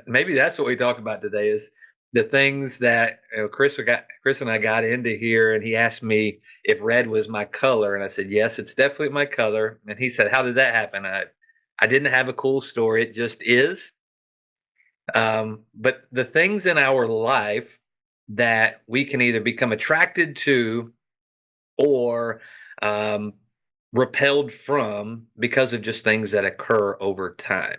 maybe that's what we talk about today is the things that Chris and I got into here, and he asked me if red was my color, and I said yes, it's definitely my color. And he said, "How did that happen?" I didn't have a cool story; it just is. But the things in our life that we can either become attracted to or um, repelled from because of just things that occur over time.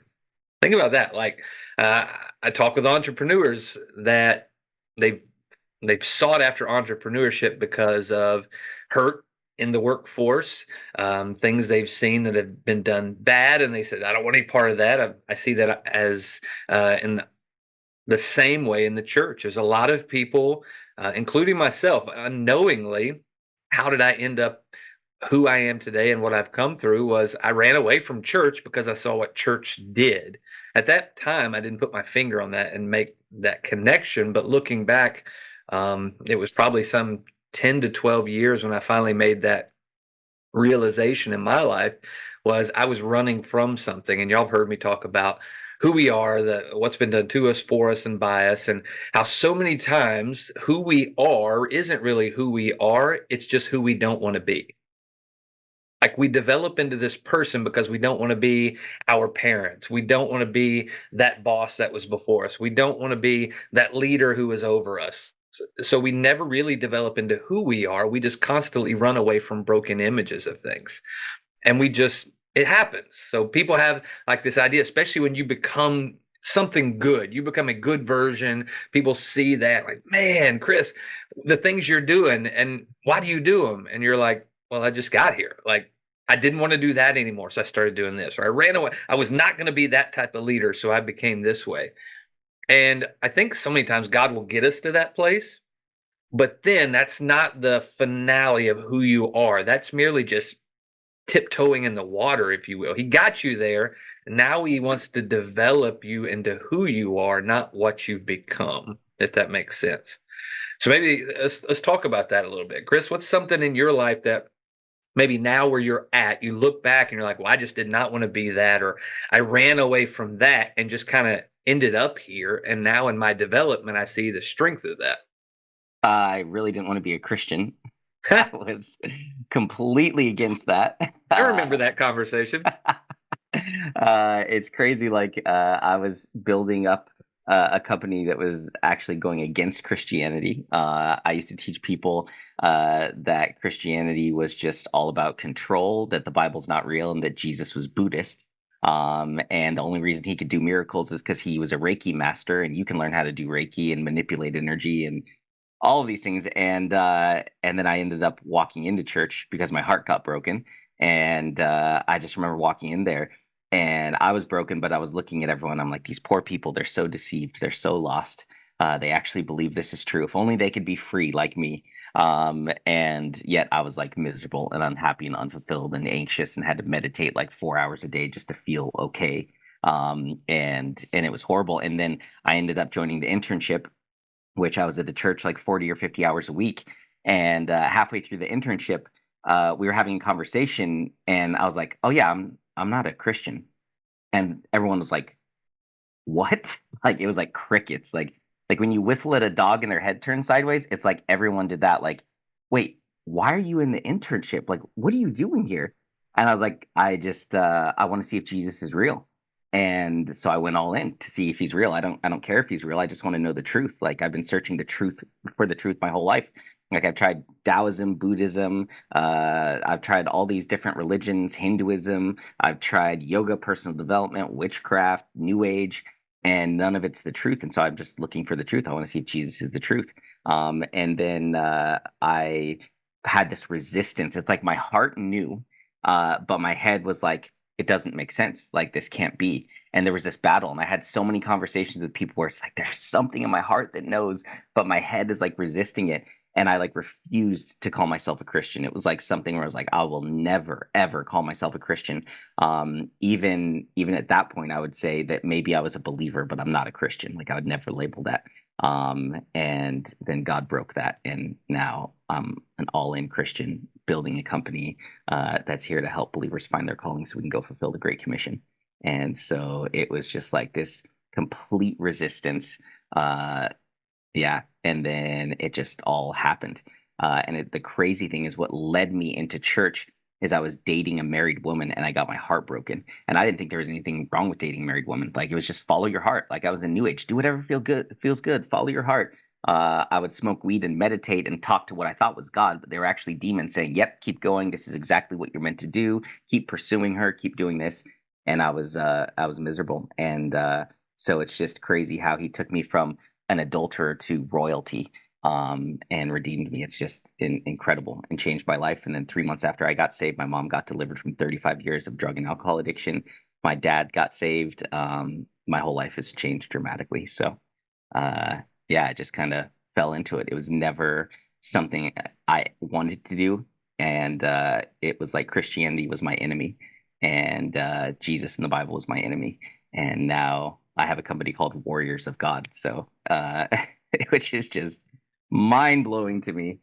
Think about that. Like uh, I talk with entrepreneurs that they've they've sought after entrepreneurship because of hurt in the workforce, things they've seen that have been done bad, and they said, "I don't want any part of that." I see that as in the same way in the church. There's a lot of people, including myself, unknowingly. How did I end up who I am today and what I've come through was I ran away from church because I saw what church did. At that time, I didn't put my finger on that and make that connection. But looking back, it was probably some 10 to 12 years when I finally made that realization in my life was I was running from something. And y'all have heard me talk about who we are, what's been done to us, for us, and by us, and how so many times who we are isn't really who we are. It's just who we don't want to be. Like we develop into this person because we don't want to be our parents. We don't want to be that boss that was before us. We don't want to be that leader who is over us. So we never really develop into who we are. We just constantly run away from broken images of things. And it happens. So people have like this idea, especially when you become something good, you become a good version. People see that, like, man, Chris, the things you're doing, and why do you do them? And you're like, well, I just got here. Like, I didn't want to do that anymore. So I started doing this, or I ran away. I was not going to be that type of leader. So I became this way. And I think so many times God will get us to that place. But then that's not the finale of who you are. That's merely just tiptoeing in the water, if you will. He got you there. Now he wants to develop you into who you are, not what you've become, if that makes sense. So maybe let's talk about that a little bit. Chris, what's something in your life that maybe now where you're at, you look back and you're like, well, I just did not want to be that, or I ran away from that and just kind of ended up here. And now in my development, I see the strength of that. I really didn't want to be a Christian. I was completely against that. I remember that conversation. It's crazy. I was building up a company that was actually going against Christianity. I used to teach people that Christianity was just all about control, that the Bible's not real, and that Jesus was Buddhist. And the only reason he could do miracles is because he was a Reiki master, and you can learn how to do Reiki and manipulate energy and all of these things. And then I ended up walking into church because my heart got broken. And I just remember walking in there and I was broken, but I was looking at everyone. I'm like, these poor people, they're so deceived. They're so lost. They actually believe this is true. If only they could be free like me. And yet I was like miserable and unhappy and unfulfilled and anxious and had to meditate like 4 hours a day just to feel okay. And it was horrible. And then I ended up joining the internship, which I was at the church like 40 or 50 hours a week. And halfway through the internship, we were having a conversation, and I was like, "Oh yeah, I'm not a Christian." And everyone was like, "What?" Like it was like crickets. Like when you whistle at a dog and their head turns sideways, it's like everyone did that. Like, wait, why are you in the internship? Like, what are you doing here? And I was like, I want to see if Jesus is real. And so I went all in to see if he's real. I don't care if he's real. I just want to know the truth. Like I've been searching the truth my whole life. Like I've tried Taoism, Buddhism, I've tried all these different religions, Hinduism, I've tried yoga, personal development, witchcraft, New Age, and none of it's the truth. And so I'm just looking for the truth. I want to see if Jesus is the truth. And then I had this resistance. It's like my heart knew, but my head was like, it doesn't make sense. Like this can't be. And there was this battle, and I had so many conversations with people where it's like there's something in my heart that knows, but my head is like resisting it. And I like refused to call myself a Christian. It was like something where I was like, I will never ever call myself a Christian. Even at that point, I would say that maybe I was a believer, but I'm not a Christian. Like I would never label that. And then God broke that, and now I'm an all-in Christian building a company that's here to help believers find their calling so we can go fulfill the Great Commission. And so it was just like this complete resistance. Uh, yeah, and then it just all happened. The crazy thing is, what led me into church is I was dating a married woman and I got my heart broken. And I didn't think there was anything wrong with dating a married woman. Like it was just follow your heart. Like I was in New Age, do whatever feels good. Follow your heart. I would smoke weed and meditate and talk to what I thought was God, but they were actually demons saying, "Yep, keep going. This is exactly what you're meant to do. Keep pursuing her. Keep doing this." And I was miserable. So it's just crazy how he took me from an adulterer to royalty, and redeemed me. It's just incredible and changed my life. And then 3 months after I got saved, my mom got delivered from 35 years of drug and alcohol addiction. My dad got saved. My whole life has changed dramatically. So, uh, yeah, I just kind of fell into it. It was never something I wanted to do. And it was like Christianity was my enemy, and Jesus in the Bible was my enemy. And now I have a company called Warriors of God. So, which is just mind blowing to me.